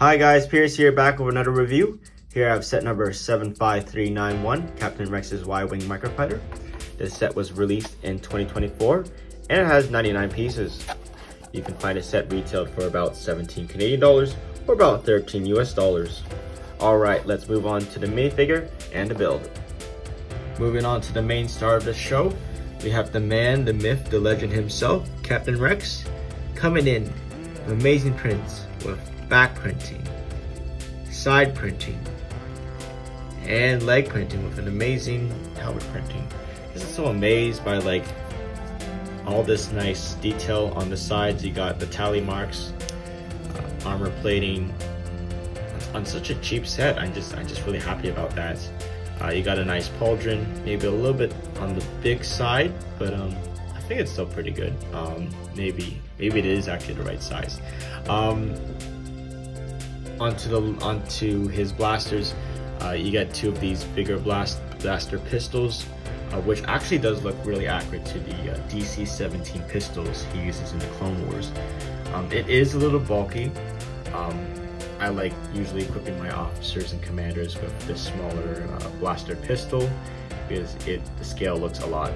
Hi guys, Pierce here, back with another review. Here I have set number 75391, Captain Rex's Y-Wing Microfighter. This set was released in 2024 and it has 99 pieces. You can find a set retailed for about 17 Canadian dollars or about 13 US dollars. Alright, let's move on to the minifigure and the build. Moving on to the main star of the show, we have the man, the myth, the legend himself, Captain Rex, coming in with amazing prints with back printing, side printing, and leg printing with an amazing helmet printing. This is so amazed by like all this nice detail on the sides. You got the tally marks, armor plating on such a cheap set. I'm just really happy about that. You got a nice pauldron, maybe a little bit on the big side, but I think it's still pretty good. Maybe it is actually the right size. Onto his blasters, you get two of these bigger blaster pistols, which actually does look really accurate to the DC-17 pistols he uses in the Clone Wars. It is a little bulky. I like usually equipping my officers and commanders with this smaller blaster pistol because the scale looks a lot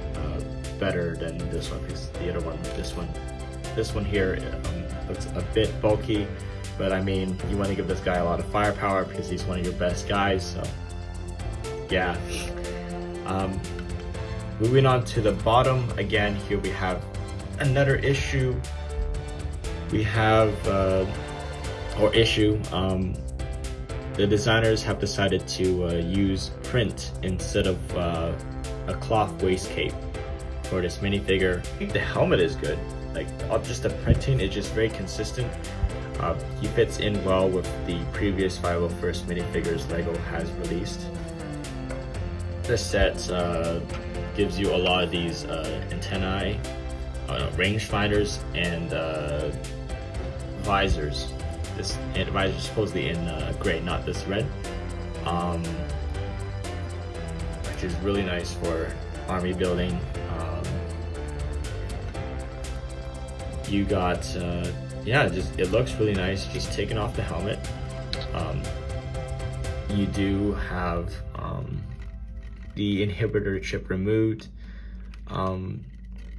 better than this one. Because the other one, this one here looks a bit bulky. But I mean, you want to give this guy a lot of firepower because he's one of your best guys, so yeah. Moving on to the bottom, again, here we have another issue. We have, the designers have decided to use print instead of a cloth waist cape for this minifigure. I think the helmet is good. Like, just the printing is just very consistent. He fits in well with the previous 501st minifigures LEGO has released. This set gives you a lot of these antennae, rangefinders, and visors. This visor is supposedly in gray, not this red, which is really nice for army building. You got yeah, it looks really nice. Just taking off the helmet. You do have the inhibitor chip removed.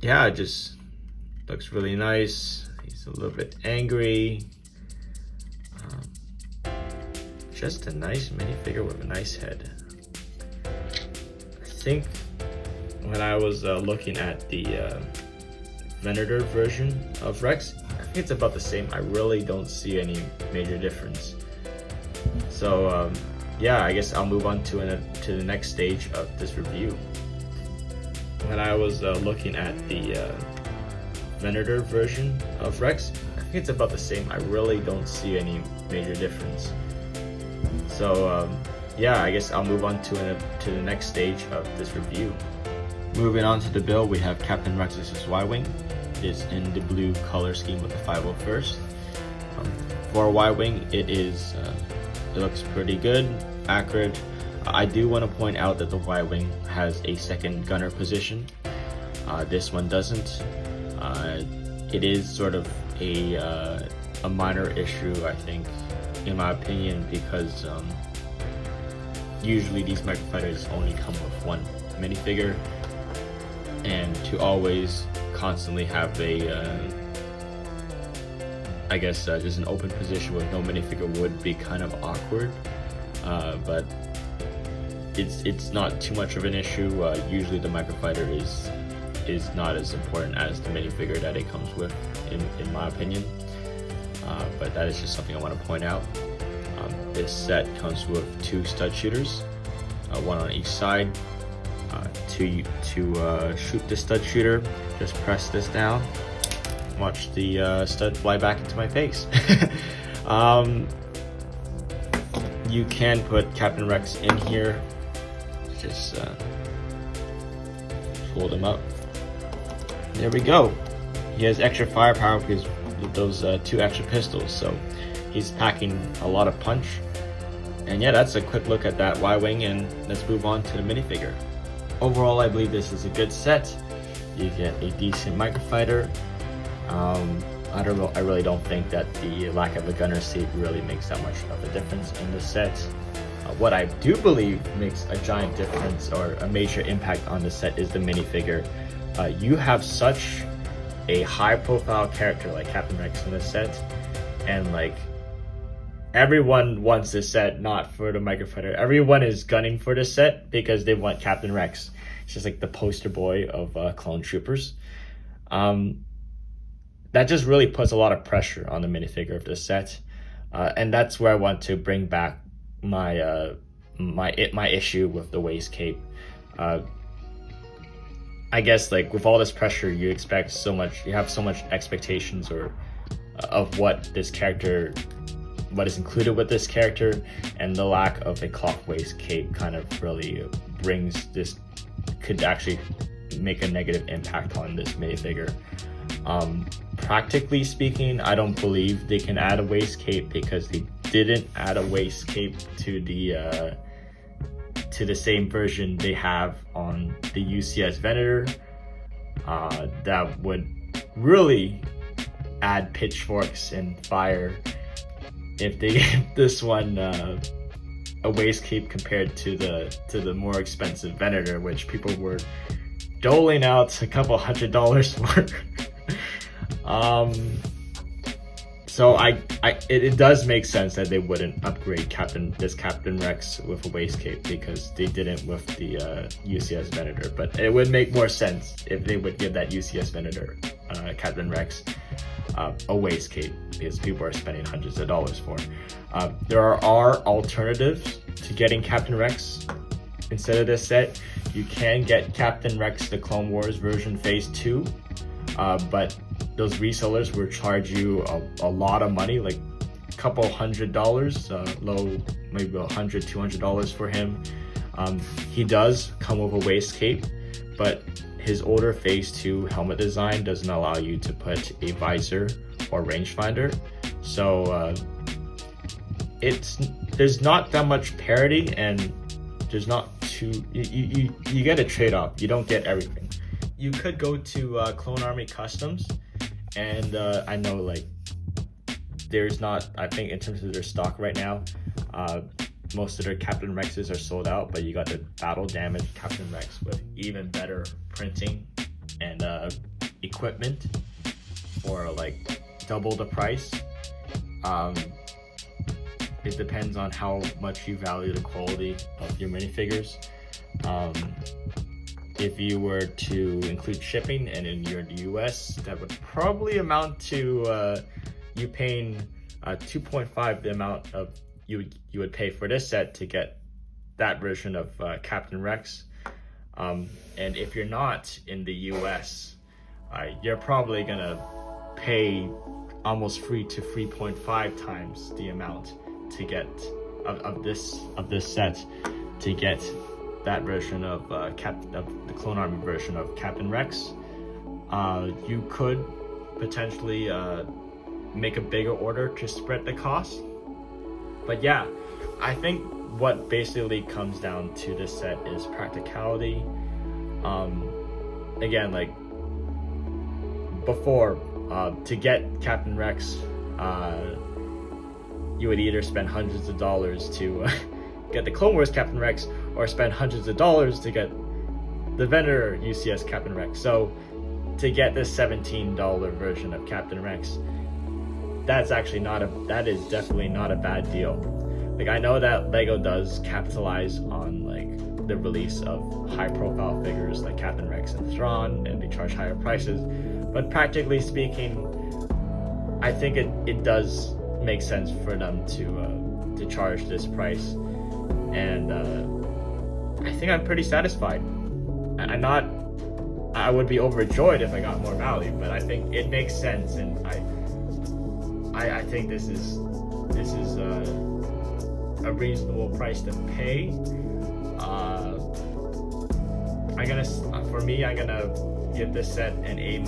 Yeah, it just looks really nice. He's a little bit angry. Just a nice minifigure with a nice head. I think when I was looking at the Venator version of Rex, I think it's about the same. I really don't see any major difference. So yeah, I guess I'll move on to the next stage of this review. When I was looking at the Venator version of Rex, I think it's about the same. I really don't see any major difference. So yeah, I guess I'll move on to the next stage of this review. Moving on to the build, we have Captain Rex's Y-Wing. It is in the blue color scheme with the 501st. For a Y-Wing, it looks pretty good, accurate. I do want to point out that the Y-Wing has a second gunner position. This one doesn't. It is sort of a minor issue, I think, in my opinion, because usually these microfighters only come with one minifigure, and to always constantly have a I guess just an open position with no minifigure would be kind of awkward, but it's not too much of an issue. Usually the microfighter is not as important as the minifigure that it comes with, in my opinion, but that is just something I want to point out. This set comes with two stud shooters, one on each side. To shoot the stud shooter, just press this down. Watch the stud fly back into my face. You can put Captain Rex in here. Just hold him up. There we go. He has extra firepower because of those two extra pistols, so he's packing a lot of punch. And yeah, that's a quick look at that Y-Wing, and let's move on to the minifigure. Overall, I believe this is a good set. You get a decent microfighter, I really don't think that the lack of a gunner seat really makes that much of a difference in this set. What I do believe makes a giant difference or a major impact on the set is the minifigure. You have such a high-profile character like Captain Rex in this set, and like everyone wants this set, not for the Microfighter. Everyone is gunning for this set because they want Captain Rex. It's just like the poster boy of clone troopers. That just really puts a lot of pressure on the minifigure of this set, and that's where I want to bring back my my issue with the waist cape. I guess like with all this pressure, you expect so much. You have so much expectations or of what this character, what is included with this character, and the lack of a cloth waist cape kind of really brings this, could actually make a negative impact on this minifigure. Practically speaking, I don't believe they can add a waist cape because they didn't add a waist cape to the same version they have on the UCS Venator. That would really add pitchforks and fire if they gave this one a waist cape compared to the more expensive Venator, which people were doling out a couple $100 for. So it does make sense that they wouldn't upgrade Captain Rex with a waist cape because they didn't with the UCS Venator. But it would make more sense if they would give that UCS Venator Captain Rex a waist cape, because people are spending hundreds of dollars for it. There are alternatives to getting Captain Rex instead of this set. You can get Captain Rex the Clone Wars version Phase 2, but those resellers will charge you a lot of money, like a couple $100, low, maybe $100, $200 for him. He does come with a waist cape, but his older Phase 2 helmet design doesn't allow you to put a visor or rangefinder. So there's not that much parity, and there's not too, you get a trade-off. You don't get everything. You could go to Clone Army Customs, and I know like there's not, I think in terms of their stock right now, most of their Captain Rexes are sold out, but you got the battle damaged Captain Rex with even better printing and equipment for like double the price. It depends on how much you value the quality of your minifigures. If you were to include shipping and you're in the US, that would probably amount to you paying 2.5 the amount of you would pay for this set to get that version of Captain Rex. And if you're not in the US, you're probably gonna pay almost 3 to 3.5 times the amount to get of this set to get that version of the Clone Army version of Captain Rex. You could potentially make a bigger order to spread the cost. But yeah, I think what basically comes down to this set is practicality. Again, like before, to get Captain Rex, you would either spend hundreds of dollars to get the Clone Wars Captain Rex, or spend hundreds of dollars to get the Venator UCS Captain Rex. So to get this $17 version of Captain Rex, that is definitely not a bad deal. Like, I know that LEGO does capitalize on like the release of high profile figures like Captain Rex and Thrawn, and they charge higher prices, but practically speaking, I think it does make sense for them to charge this price. And I think I'm pretty satisfied. I would be overjoyed if I got more value, but I think it makes sense, and I think this is a reasonable price to pay. I'm gonna give this set an A-.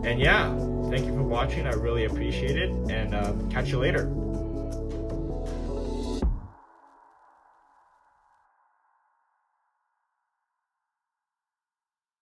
And yeah, thank you for watching. I really appreciate it, and catch you later.